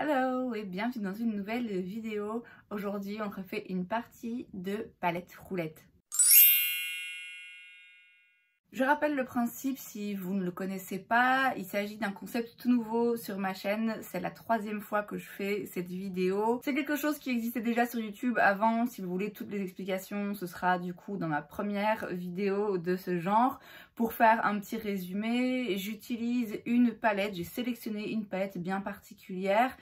Hello et bienvenue dans une nouvelle vidéo. Aujourd'hui on refait une partie de palette roulette. Je rappelle le principe si vous ne le connaissez pas, il s'agit d'un concept tout nouveau sur ma chaîne, c'est la 3e fois que je fais cette vidéo. C'est quelque chose qui existait déjà sur YouTube avant, si vous voulez toutes les explications ce sera du coup dans ma première vidéo de ce genre. Pour faire un petit résumé, j'utilise une palette, j'ai sélectionné une palette bien particulière.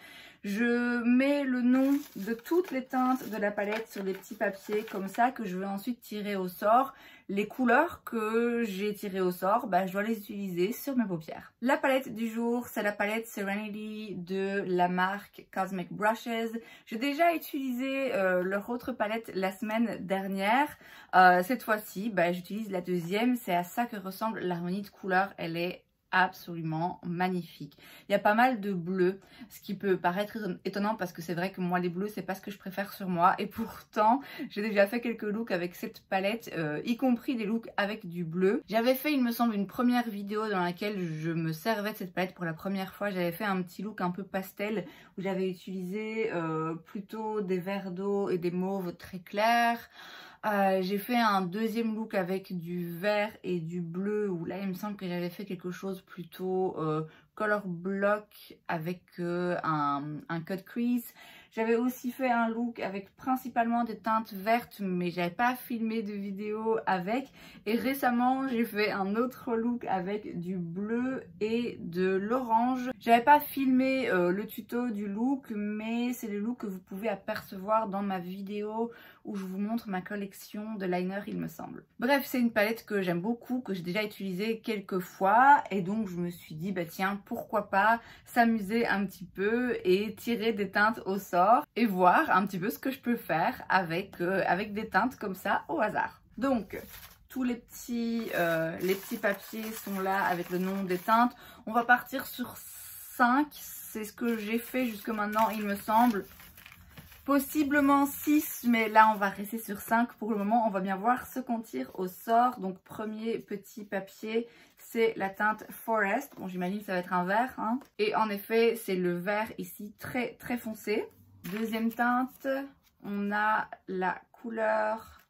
Je mets le nom de toutes les teintes de la palette sur des petits papiers comme ça que je vais ensuite tirer au sort. Les couleurs que j'ai tirées au sort, je dois les utiliser sur mes paupières. La palette du jour, c'est la palette Serenity de la marque Cosmic Brushes. J'ai déjà utilisé leur autre palette la semaine dernière. Cette fois-ci, j'utilise la deuxième. C'est à ça que ressemble l'harmonie de couleurs. Elle est absolument magnifique. Il y a pas mal de bleus, ce qui peut paraître étonnant parce que c'est vrai que moi les bleus c'est pas ce que je préfère sur moi et pourtant j'ai déjà fait quelques looks avec cette palette, y compris des looks avec du bleu. J'avais fait il me semble une première vidéo dans laquelle je me servais de cette palette pour la première fois. J'avais fait un petit look un peu pastel où j'avais utilisé plutôt des verts d'eau et des mauves très clairs. J'ai fait un deuxième look avec du vert et du bleu où là il me semble que j'avais fait quelque chose plutôt color block avec un cut crease. J'avais aussi fait un look avec principalement des teintes vertes mais j'avais pas filmé de vidéo avec. Et récemment j'ai fait un autre look avec du bleu et de l'orange. J'avais pas filmé le tuto du look mais c'est le look que vous pouvez apercevoir dans ma vidéo où je vous montre ma collection de liners il me semble. Bref, c'est une palette que j'aime beaucoup, que j'ai déjà utilisée quelques fois et donc je me suis dit tiens pourquoi pas s'amuser un petit peu et tirer des teintes au sort et voir un petit peu ce que je peux faire avec des teintes comme ça au hasard. Donc tous les petits papiers sont là avec le nom des teintes. On va partir sur 5, c'est ce que j'ai fait jusque maintenant il me semble. Possiblement 6, mais là on va rester sur 5 pour le moment. On va bien voir ce qu'on tire au sort. Donc premier petit papier, c'est la teinte Forest. Bon, j'imagine que ça va être un vert, hein. Et en effet, c'est le vert ici très très foncé. Deuxième teinte, on a la couleur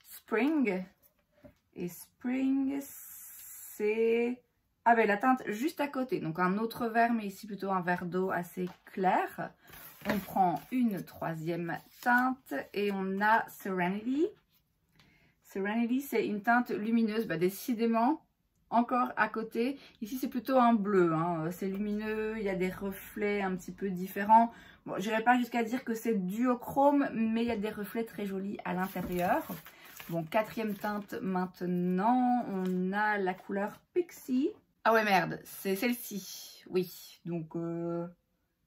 Spring. Et Spring, c'est la teinte juste à côté. Donc un autre vert, mais ici plutôt un vert d'eau assez clair. On prend une troisième teinte et on a Serenity. Serenity, c'est une teinte lumineuse, décidément, encore à côté. Ici, c'est plutôt un bleu, hein. C'est lumineux, il y a des reflets un petit peu différents. Bon, je n'irai pas jusqu'à dire que c'est duochrome, mais il y a des reflets très jolis à l'intérieur. Bon, quatrième teinte maintenant, on a la couleur Pixie. Ah ouais, merde, c'est celle-ci, oui, donc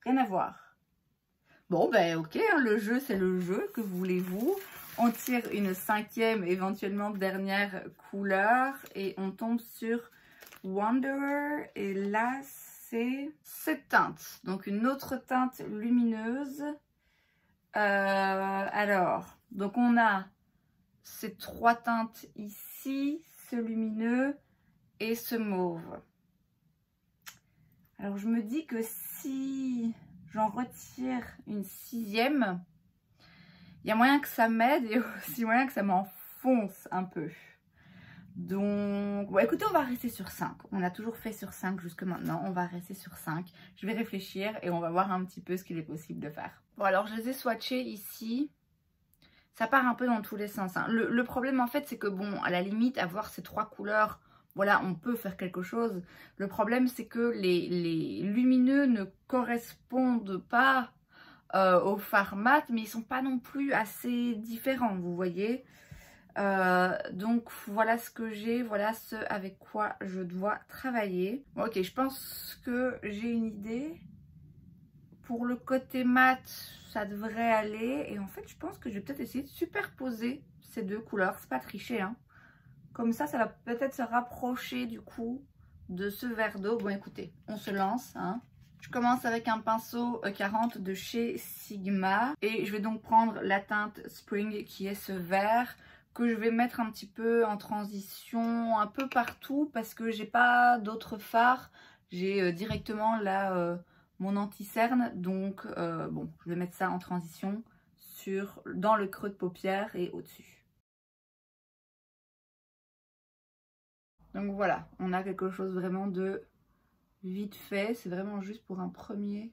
rien à voir. Bon, ok, hein, le jeu, c'est le jeu, que voulez-vous? On tire une 5e, éventuellement dernière couleur et on tombe sur Wanderer. Et là, c'est cette teinte, donc une autre teinte lumineuse. Alors, donc on a ces 3 teintes ici, ce lumineux et ce mauve. Alors, je me dis que si j'en retire une 6e, il y a moyen que ça m'aide et aussi moyen que ça m'enfonce un peu. Donc, écoutez, on va rester sur 5. On a toujours fait sur 5 jusque maintenant. On va rester sur 5. Je vais réfléchir et on va voir un petit peu ce qu'il est possible de faire. Bon, alors, je les ai swatchés ici. Ça part un peu dans tous les sens, hein. Le problème, en fait, c'est que, bon, à la limite, avoir ces 3 couleurs, voilà, on peut faire quelque chose. Le problème, c'est que les lumineux ne correspondent pas au fard mat, mais ils sont pas non plus assez différents, vous voyez. Donc, voilà ce que j'ai, voilà ce avec quoi je dois travailler. Bon, ok, je pense que j'ai une idée. Pour le côté mat, ça devrait aller. Et en fait, je pense que je vais peut-être essayer de superposer ces 2 couleurs. C'est pas tricher, hein. Comme ça va peut-être se rapprocher du coup de ce verre d'eau. Bon, écoutez, on se lance, hein. Je commence avec un pinceau E40 de chez Sigma. Et je vais donc prendre la teinte Spring qui est ce vert que je vais mettre un petit peu en transition un peu partout parce que j'ai pas d'autres fards. J'ai directement là mon anti-cerne. Donc bon, je vais mettre ça en transition dans le creux de paupière et au-dessus. Donc voilà, on a quelque chose vraiment de vite fait. C'est vraiment juste pour un premier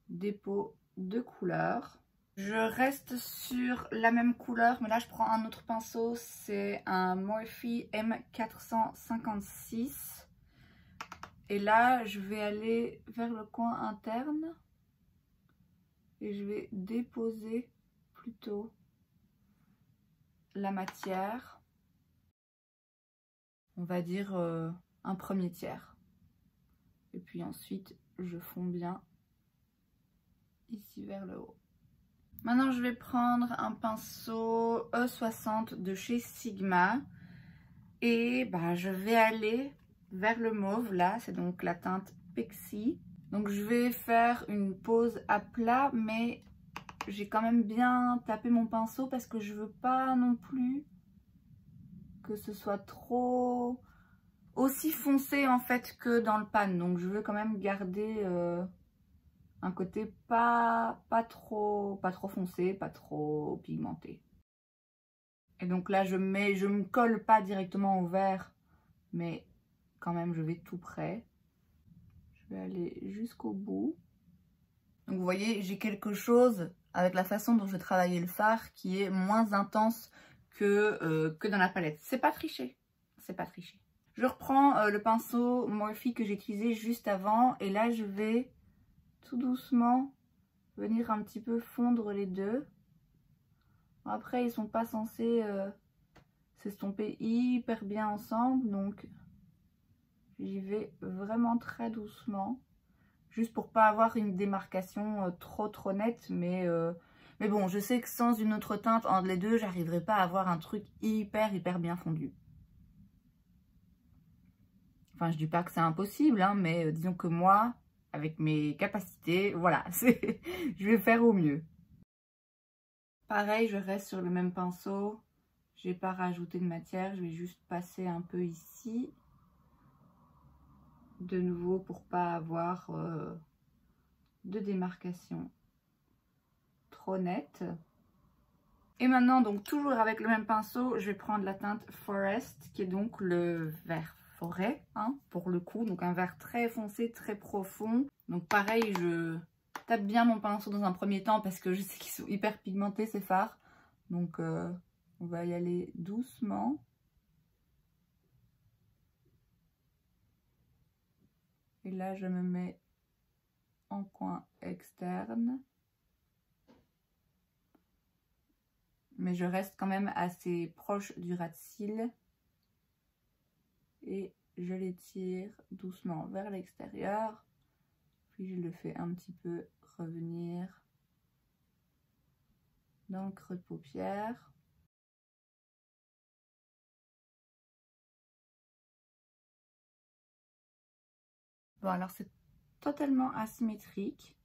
dépôt de couleur. Je reste sur la même couleur, mais là je prends un autre pinceau. C'est un Morphe M456. Et là, je vais aller vers le coin interne. Et je vais déposer plutôt la matière. On va dire un premier tiers. Et puis ensuite, je fonds bien ici vers le haut. Maintenant, je vais prendre un pinceau E60 de chez Sigma. Et bah, je vais aller vers le mauve. Là, c'est donc la teinte Pixie. Donc, je vais faire une pose à plat, mais j'ai quand même bien tapé mon pinceau parce que je veux pas non plus que ce soit trop aussi foncé en fait que dans le pan. Donc, je veux quand même garder un côté pas trop foncé, pas trop pigmenté. Et donc là, je me colle pas directement au vert, mais quand même, je vais tout près. Je vais aller jusqu'au bout. Donc vous voyez, j'ai quelque chose avec la façon dont je travaillais le fard qui est moins intense que dans la palette. C'est pas triché, c'est pas triché. Je reprends le pinceau Morphe que j'ai utilisé juste avant et là, je vais tout doucement venir un petit peu fondre les deux. Après, ils sont pas censés s'estomper hyper bien ensemble, donc j'y vais vraiment très doucement, juste pour pas avoir une démarcation trop nette, mais bon, je sais que sans une autre teinte entre les deux, j'arriverai pas à avoir un truc hyper bien fondu. Enfin, je dis pas que c'est impossible, hein, mais disons que moi, avec mes capacités, voilà, je vais faire au mieux. Pareil, je reste sur le même pinceau. Je n'ai pas rajouté de matière, je vais juste passer un peu ici. De nouveau pour pas avoir de démarcation trop nette. Et maintenant, donc toujours avec le même pinceau, je vais prendre la teinte Forest, qui est donc le vert forêt, hein, pour le coup. Donc un vert très foncé, très profond. Donc pareil, je tape bien mon pinceau dans un premier temps parce que je sais qu'ils sont hyper pigmentés ces fards. Donc on va y aller doucement. Et là, je me mets en coin externe. Mais je reste quand même assez proche du ras de cils. Et je l'étire doucement vers l'extérieur. Puis je le fais un petit peu revenir dans le creux de paupière. Bon, alors c'est totalement asymétrique.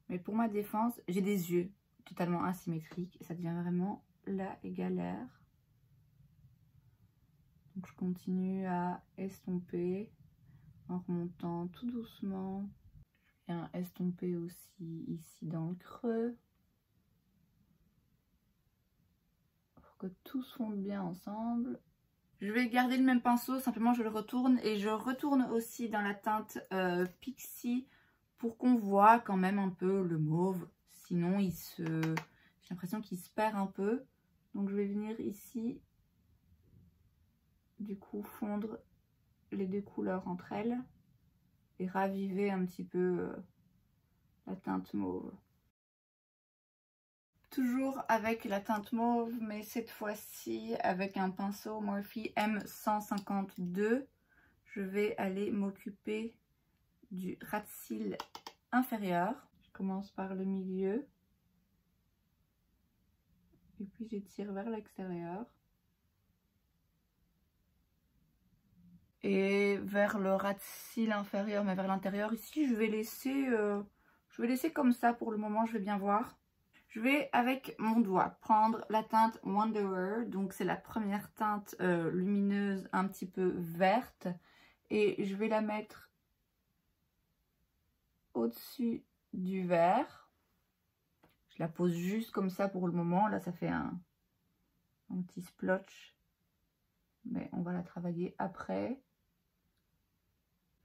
Mais pour ma défense, j'ai des yeux totalement asymétriques. Et ça devient vraiment la galère. Donc je continue à estomper en remontant tout doucement. Je viens estomper aussi ici dans le creux. Pour que tout se fonde bien ensemble. Je vais garder le même pinceau, simplement je le retourne. Et je retourne aussi dans la teinte Pixie pour qu'on voit quand même un peu le mauve. Sinon, j'ai l'impression qu'il se perd un peu. Donc je vais venir ici, du coup, fondre les deux couleurs entre elles. Et raviver un petit peu la teinte mauve. Toujours avec la teinte mauve, mais cette fois-ci avec un pinceau Morphe M152. Je vais aller m'occuper du ras de cils inférieur. Je commence par le milieu. Et puis j'étire vers l'extérieur. Et vers le ras de cils inférieur, mais vers l'intérieur, ici, je vais laisser comme ça pour le moment, je vais bien voir. Je vais, avec mon doigt, prendre la teinte Wanderer. Donc, c'est la première teinte lumineuse un petit peu verte. Et je vais la mettre au-dessus du vert. Je la pose juste comme ça pour le moment. Là, ça fait un petit splotch. Mais on va la travailler après.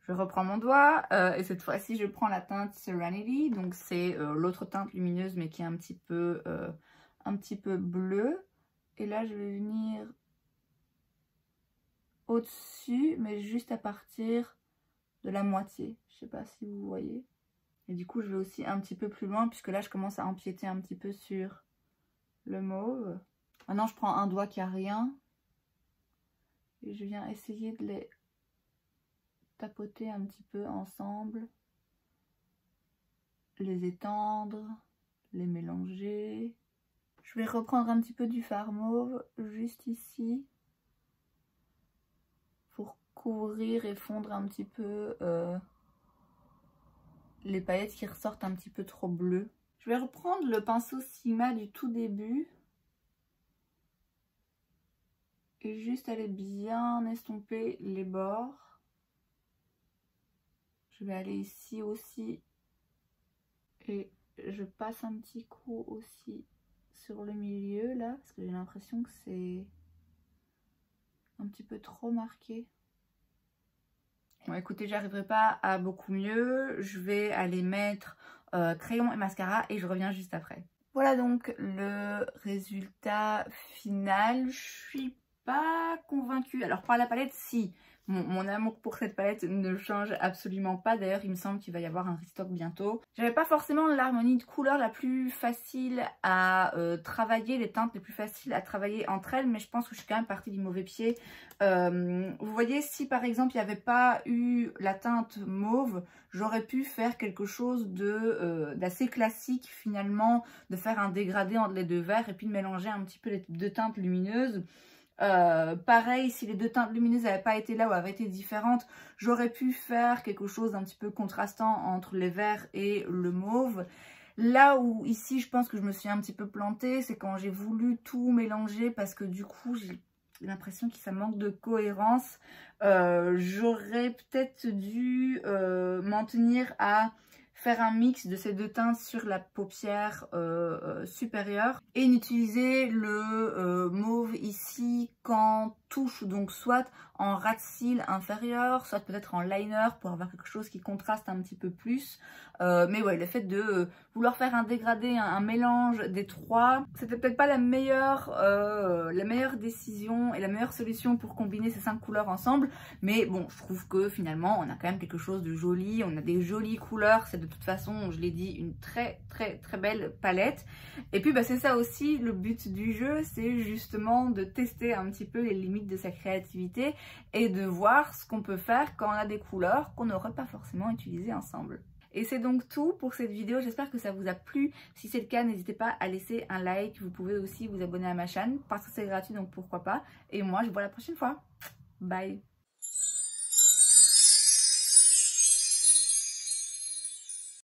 Je reprends mon doigt et cette fois-ci, je prends la teinte Serenity. Donc, c'est l'autre teinte lumineuse, mais qui est un petit peu bleue. Et là, je vais venir au-dessus, mais juste à partir de la moitié. Je sais pas si vous voyez. Et du coup, je vais aussi un petit peu plus loin, puisque là, je commence à empiéter un petit peu sur le mauve. Maintenant, je prends un doigt qui a rien. Et je viens essayer de les tapoter un petit peu ensemble. Les étendre, les mélanger. Je vais reprendre un petit peu du fard mauve, juste ici. Pour couvrir et fondre un petit peu les paillettes qui ressortent un petit peu trop bleues. Je vais reprendre le pinceau Sigma du tout début. Et juste aller bien estomper les bords. Je vais aller ici aussi. Et je passe un petit coup aussi sur le milieu là. Parce que j'ai l'impression que c'est un petit peu trop marqué. Bon écoutez, j'arriverai pas à beaucoup mieux. Je vais aller mettre crayon et mascara et je reviens juste après. Voilà donc le résultat final. Je suis pas convaincue. Alors par la palette, si. Mon amour pour cette palette ne change absolument pas. D'ailleurs, il me semble qu'il va y avoir un restock bientôt. J'avais pas forcément l'harmonie de couleurs la plus facile à travailler, les teintes les plus faciles à travailler entre elles, mais je pense que je suis quand même partie du mauvais pied. Vous voyez, si par exemple il n'y avait pas eu la teinte mauve, j'aurais pu faire quelque chose d'assez classique finalement, de faire un dégradé entre les deux verts et puis de mélanger un petit peu les deux teintes lumineuses. Pareil, si les deux teintes lumineuses n'avaient pas été là ou avaient été différentes, j'aurais pu faire quelque chose d'un petit peu contrastant entre les verts et le mauve. Là où ici je pense que je me suis un petit peu plantée, c'est quand j'ai voulu tout mélanger parce que du coup j'ai l'impression que ça manque de cohérence. J'aurais peut-être dû m'en tenir à faire un mix de ces deux teintes sur la paupière supérieure et n'utiliser le mauve ici qu'en touche, donc soit en ras de cils inférieur, soit peut-être en liner pour avoir quelque chose qui contraste un petit peu plus. Mais ouais, le fait de vouloir faire un dégradé, un mélange des trois, c'était peut-être pas la meilleure décision et la meilleure solution pour combiner ces 5 couleurs ensemble. Mais bon, je trouve que finalement, on a quand même quelque chose de joli, on a des jolies couleurs. C'est de toute façon, je l'ai dit, une très belle palette. Et puis bah, c'est ça aussi le but du jeu, c'est justement de tester un petit peu les limites de sa créativité et de voir ce qu'on peut faire quand on a des couleurs qu'on n'aurait pas forcément utilisées ensemble. Et c'est donc tout pour cette vidéo, j'espère que ça vous a plu. Si c'est le cas, n'hésitez pas à laisser un like. Vous pouvez aussi vous abonner à ma chaîne parce que c'est gratuit, donc pourquoi pas. Et moi, je vous vois la prochaine fois. Bye!